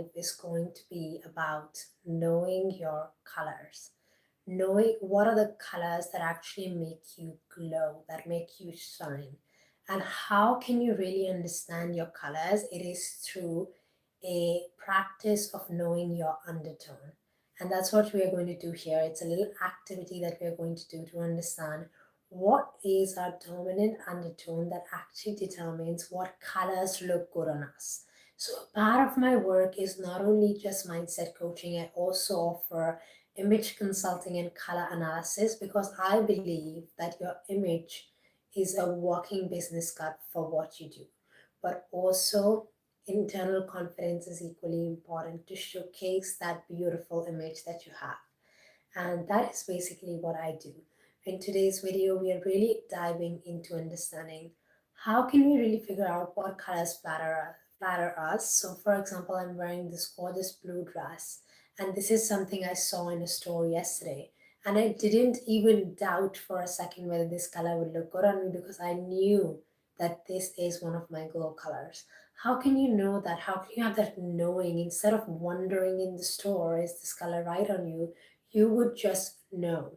life is going to be about knowing your colors, knowing what are the colors that actually make you glow, that make you shine. And how can you really understand your colors? It is through a practice of knowing your undertone. And that's what we are going to do here. It's a little activity that we are going to do to understand what is our dominant undertone that actually determines what colors look good on us. So, a part of my work is not only just mindset coaching, I also offer image consulting and color analysis because I believe that your image is a walking business card for what you do. But also, internal confidence is equally important to showcase that beautiful image that you have. And that is basically what I do. In today's video, we are really diving into understanding how can we really figure out what colors flatter us. So for example, I'm wearing this gorgeous blue dress, and this is something I saw in a store yesterday. And I didn't even doubt for a second whether this color would look good on me because I knew that this is one of my glow colors. How can you know that? How can you have that knowing instead of wondering in the store, is this color right on you? You would just know.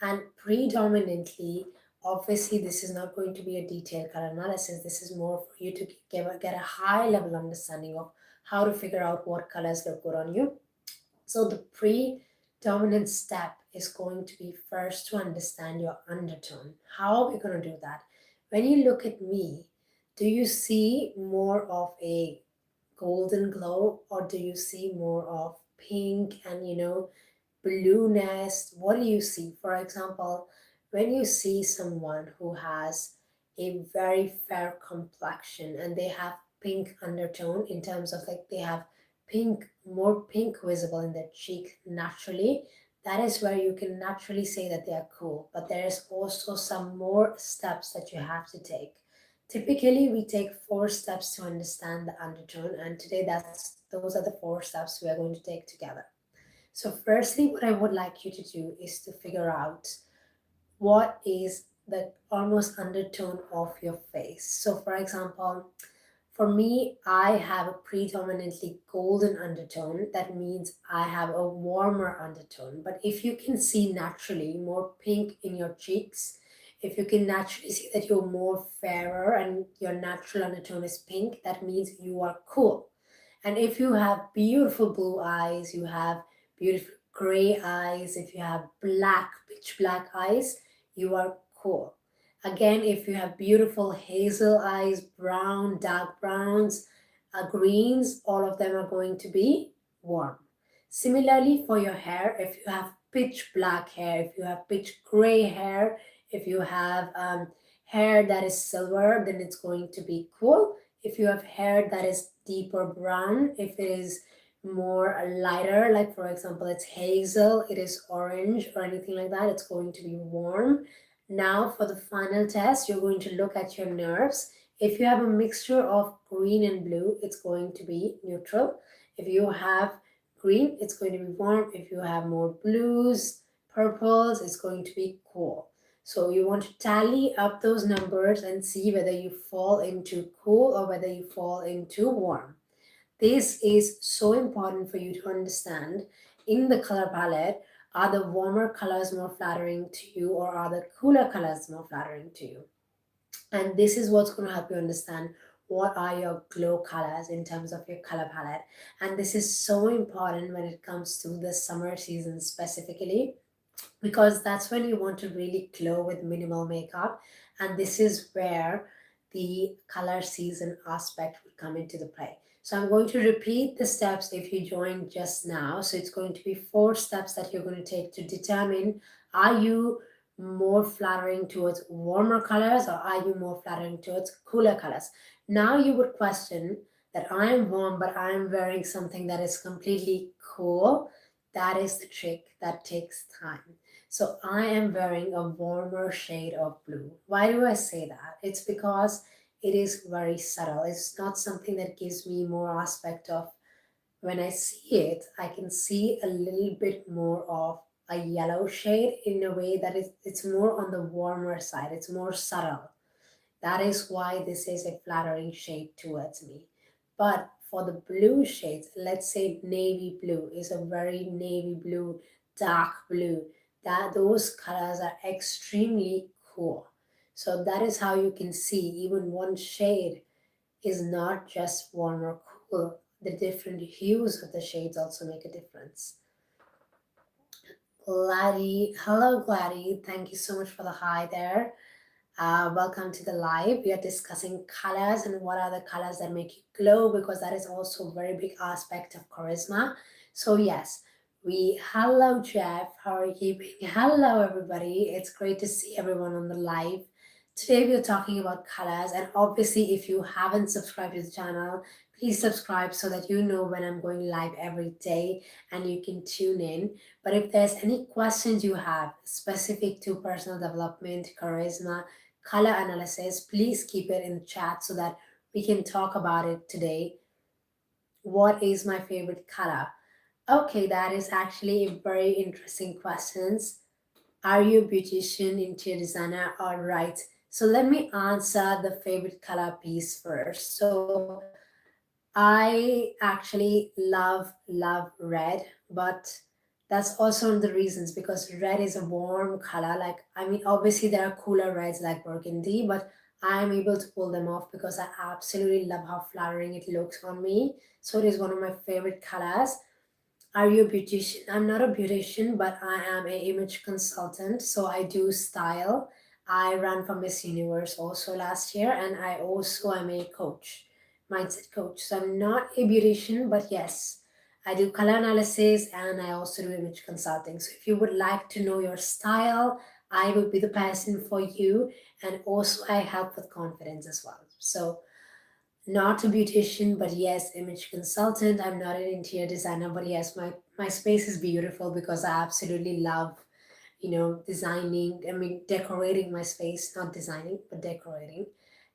And predominantly, obviously, this is not going to be a detailed color analysis. This is more for you to get a high level understanding of how to figure out what colors look good on you. So the predominant step is going to be first to understand your undertone. How are we going to do that? When you look at me, do you see more of a golden glow, or do you see more of pink and blueness? What do you see? For example, when you see someone who has a very fair complexion and they have pink undertone in terms of like they have more pink visible in their cheek naturally, that is where you can naturally say that they are cool. But there is also some more steps that you have to take. Typically, we take 4 steps to understand the undertone, and today those are the 4 steps we are going to take together. So, firstly, what I would like you to do is to figure out what is the almost undertone of your face. So, for example, for me, I have a predominantly golden undertone. That means I have a warmer undertone. But if you can see naturally more pink in your cheeks, if you can naturally see that you're more fairer and your natural undertone is pink, that means you are cool. And if you have beautiful blue eyes, you have beautiful gray eyes, if you have pitch black eyes, you are cool. Again, if you have beautiful hazel eyes, brown, dark browns, greens, all of them are going to be warm. Similarly, for your hair, if you have pitch black hair, if you have pitch gray hair, if you have hair that is silver, then it's going to be cool. If you have hair that is deeper brown, if it is more lighter, like for example, it's hazel, it is orange or anything like that, it's going to be warm. Now, for the final test, you're going to look at your nerves. If you have a mixture of green and blue, it's going to be neutral. If you have green, it's going to be warm. If you have more blues, purples, it's going to be cool. So you want to tally up those numbers and see whether you fall into cool or whether you fall into warm. This is so important for you to understand in the color palette. Are the warmer colors more flattering to you, or are the cooler colors more flattering to you? And this is what's going to help you understand what are your glow colors in terms of your color palette. And this is so important when it comes to the summer season specifically, because that's when you want to really glow with minimal makeup. And this is where the color season aspect would come into the play. So I'm going to repeat the steps if you joined just now. So it's going to be 4 steps that you're going to take to determine, are you more flattering towards warmer colors or are you more flattering towards cooler colors? Now you would question that I am warm but I am wearing something that is completely cool. That is the trick that takes time. So I am wearing a warmer shade of blue. Why do I say that? It's because it is very subtle. It's not something that gives me more aspect of, when I see it, I can see a little bit more of a yellow shade in a way that it's more on the warmer side. It's more subtle. That is why this is a flattering shade towards me. But for the blue shades, let's say navy blue is a very navy blue, dark blue, that those colors are extremely cool. So that is how you can see even one shade is not just warm or cool. The different hues of the shades also make a difference. Gladdy, hello Gladdy, thank you so much for the hi there. Welcome to the live. We are discussing colors and what are the colors that make you glow, because that is also a very big aspect of charisma. So yes, hello Jeff, how are you keeping? Hello everybody. It's great to see everyone on the live. Today we are talking about colors, and obviously if you haven't subscribed to the channel, please subscribe so that you know when I'm going live every day and you can tune in. But if there's any questions you have specific to personal development, charisma, color analysis, please keep it in the chat so that we can talk about it today. What is my favorite color? Okay, that is actually a very interesting question. Are you a beautician, interior designer? All right. So let me answer the favorite color piece first. So I actually love red, but that's also one of the reasons, because red is a warm color. Like, I mean, obviously there are cooler reds like burgundy, but I'm able to pull them off because I absolutely love how flattering it looks on me. So it is one of my favorite colors. Are you a beautician? I'm not a beautician, but I am an image consultant. So I do style. I ran for Miss Universe also last year, and I also am a coach, mindset coach. So I'm not a beautician, but yes, I do color analysis and I also do image consulting. So if you would like to know your style, I would be the person for you. And also, I help with confidence as well. So not a beautician, but yes, image consultant. I'm not an interior designer, but yes, my space is beautiful because I absolutely love, designing. I mean, decorating my space, not designing, but decorating.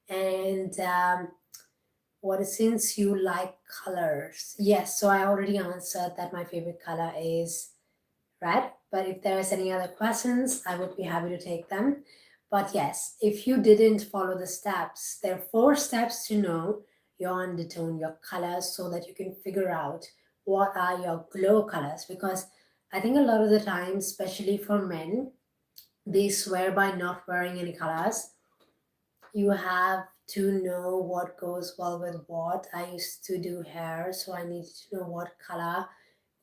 And what since you like colors, yes. So I already answered that my favorite color is red. But if there's any other questions, I would be happy to take them. But yes, if you didn't follow the steps, there are 4 steps to know your undertone, your colors, so that you can figure out what are your glow colors. Because I think a lot of the time, especially for men, they swear by not wearing any colors. You have to know what goes well with what. I used to do hair, so I needed to know what color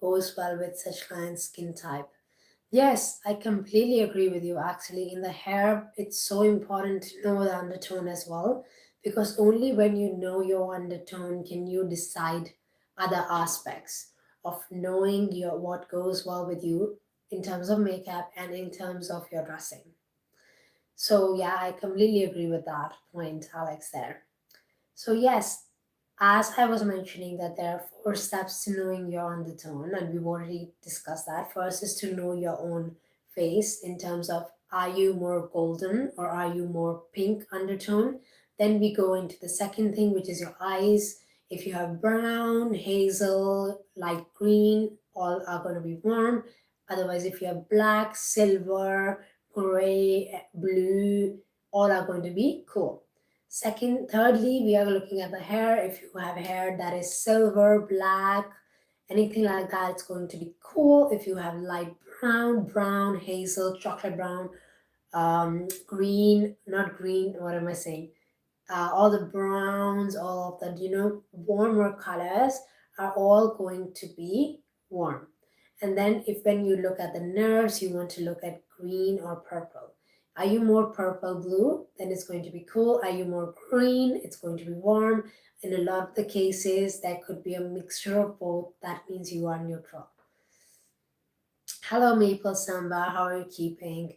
goes well with such kind of skin type. Yes, I completely agree with you. Actually, in the hair, it's so important to know the undertone as well, because only when you know your undertone can you decide other aspects of knowing your what goes well with you in terms of makeup and in terms of your dressing. So yeah, I completely agree with that point, Alex, there. So yes, as I was mentioning that there are 4 steps to knowing your undertone, and we've already discussed that. First is to know your own face in terms of are you more golden or are you more pink undertone. Then we go into the second thing, which is your eyes. If you have brown, hazel, light green, all are going to be warm. Otherwise, if you have black, silver, gray, blue, all are going to be cool. Thirdly, we are looking at the hair. If you have hair that is silver, black, anything like that, it's going to be cool. If you have light brown, hazel, chocolate brown, green, not green, what am I saying? All the browns, all of that, warmer colors are all going to be warm. And then if when you look at the nerves, you want to look at green or purple. Are you more purple blue? Then it's going to be cool. Are you more green? It's going to be warm. In a lot of the cases, there could be a mixture of both. That means you are neutral. Hello, Maple Samba. How are you keeping?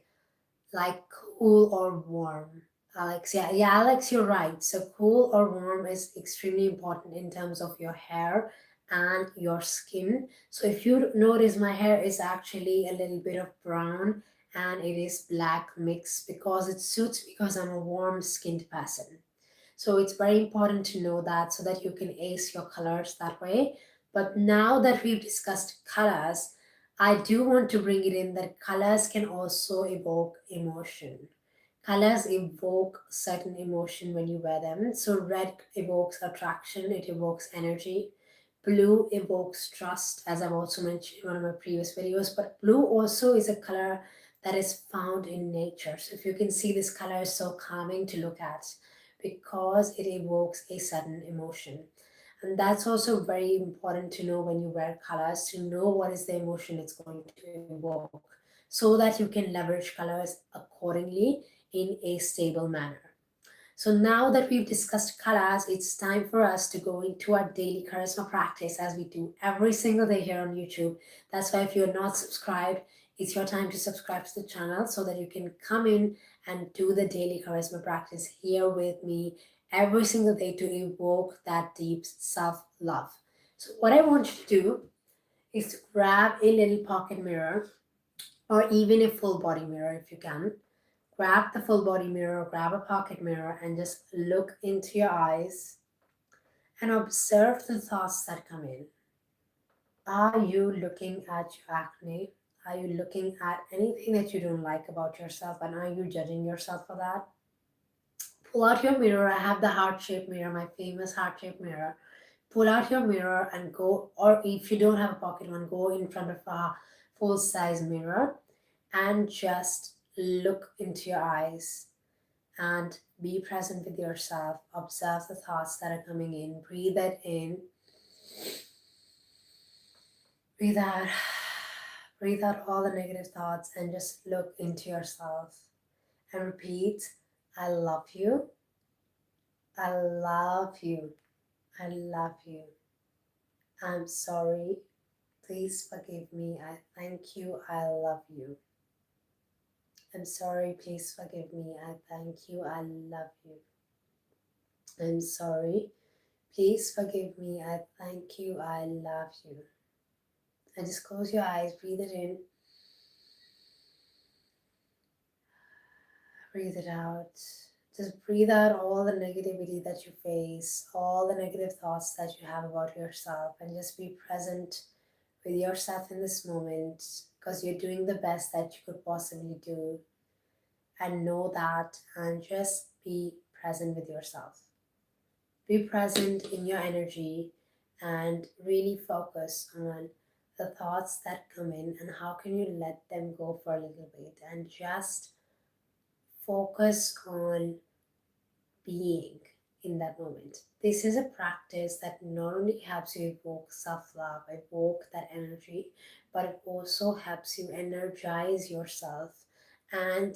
Like cool or warm? Alex, yeah, Alex, you're right. So cool or warm is extremely important in terms of your hair and your skin. So if you notice, my hair is actually a little bit of brown and it is black mix because it suits because I'm a warm skinned person. So it's very important to know that so that you can ace your colors that way. But now that we've discussed colors, I do want to bring it in that colors can also evoke emotion. Colors evoke certain emotion when you wear them. So red evokes attraction, it evokes energy. Blue evokes trust, as I've also mentioned in one of my previous videos. But blue also is a color that is found in nature. So if you can see, this color is so calming to look at because it evokes a sudden emotion. And that's also very important to know when you wear colors, to know what is the emotion it's going to evoke, so that you can leverage colors accordingly in a stable manner. So now that we've discussed colors, it's time for us to go into our daily charisma practice as we do every single day here on YouTube. That's why if you're not subscribed, it's your time to subscribe to the channel so that you can come in and do the daily charisma practice here with me every single day to evoke that deep self-love. So what I want you to do is to grab a little pocket mirror or even a full body mirror if you can. Grab the full body mirror, grab a pocket mirror, and just look into your eyes and observe the thoughts that come in. Are you looking at your acne? Are you looking at anything that you don't like about yourself, and are you judging yourself for that? Pull out your mirror. I have the heart shaped mirror, my famous heart shaped mirror. Pull out your mirror and go, or if you don't have a pocket one, go in front of a full size mirror and just look into your eyes and be present with yourself. Observe the thoughts that are coming in. Breathe it in. Breathe out. Breathe out all the negative thoughts and just look into yourself and repeat, I love you. I love you. I love you. I'm sorry. Please forgive me. I thank you. I love you. I'm sorry. Please forgive me. I thank you. I love you. I'm sorry. Please forgive me. I thank you. I love you. And just close your eyes. Breathe it in. Breathe it out. Just breathe out all the negativity that you face, all the negative thoughts that you have about yourself, and just be present with yourself in this moment because you're doing the best that you could possibly do. And know that, and just be present with yourself. Be present in your energy and really focus on the thoughts that come in and how can you let them go for a little bit and just focus on being in that moment. This is a practice that not only helps you evoke self-love, evoke that energy, but it also helps you energize yourself and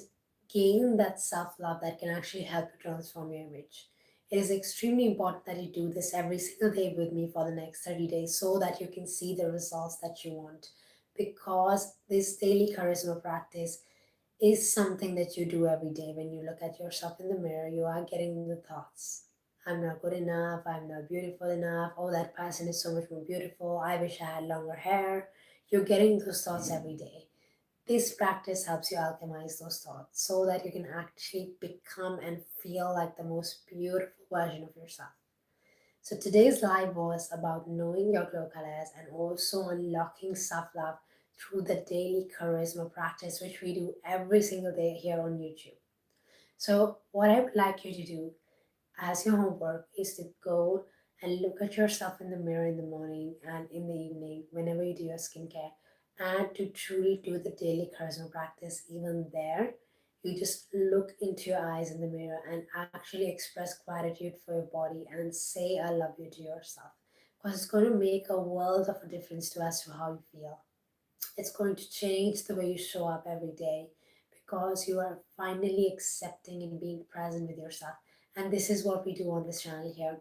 gain that self-love that can actually help you transform your image. It is extremely important that you do this every single day with me for the next 30 days so that you can see the results that you want. Because this daily charisma practice is something that you do every day. When you look at yourself in the mirror, you are getting the thoughts. I'm not good enough, I'm not beautiful enough, oh, that person is so much more beautiful, I wish I had longer hair. You're getting those thoughts every day. This practice helps you alchemize those thoughts so that you can actually become and feel like the most beautiful version of yourself. So today's live was about knowing your glow colors and also unlocking self-love through the daily charisma practice, which we do every single day here on YouTube. So what I would like you to do as your homework is to go and look at yourself in the mirror in the morning and in the evening whenever you do your skincare, and to truly do the daily charisma practice. Even there, you just look into your eyes in the mirror and actually express gratitude for your body and say I love you to yourself, because it's going to make a world of a difference to as to how you feel. It's going to change the way you show up every day because you are finally accepting and being present with yourself. And this is what we do on this channel here.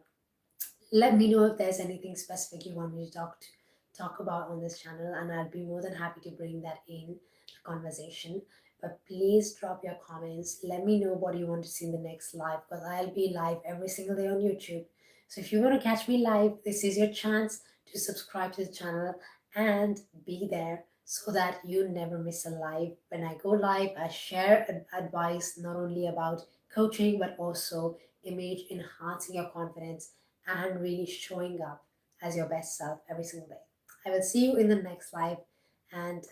Let me know if there's anything specific you want me to talk about on this channel, and I'll be more than happy to bring that in the conversation. But please drop your comments. Let me know what you want to see in the next live, because I'll be live every single day on YouTube. So if you want to catch me live, this is your chance to subscribe to the channel and be there so that you never miss a live. When I go live, I share advice not only about coaching but also image enhancing your confidence and really showing up as your best self every single day. I will see you in the next live, and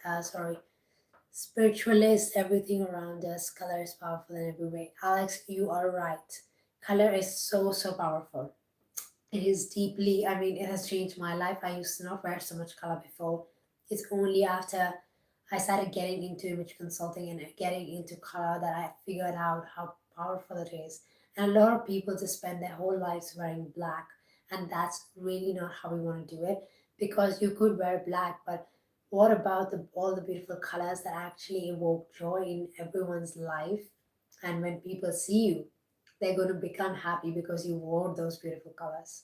Spiritualist, everything around us, color is powerful in every way. Alex, you are right. Color is so, so powerful. It is deeply, I mean, it has changed my life. I used to not wear so much color before. It's only after I started getting into image consulting and getting into color that I figured out how powerful it is. And a lot of people just spend their whole lives wearing black, and that's really not how we want to do it, because you could wear black, but what about all the beautiful colors that actually evoke joy in everyone's life? And when people see you, they're going to become happy because you wore those beautiful colors.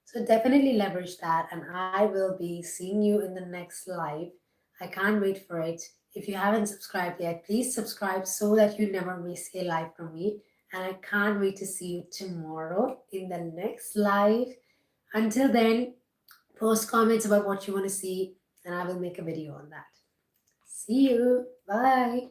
So definitely leverage that, and I will be seeing you in the next live. I can't wait for it. If you haven't subscribed yet, please subscribe so that you never miss a live from me. And I can't wait to see you tomorrow in the next live. Until then, post comments about what you want to see, and I will make a video on that. See you. Bye.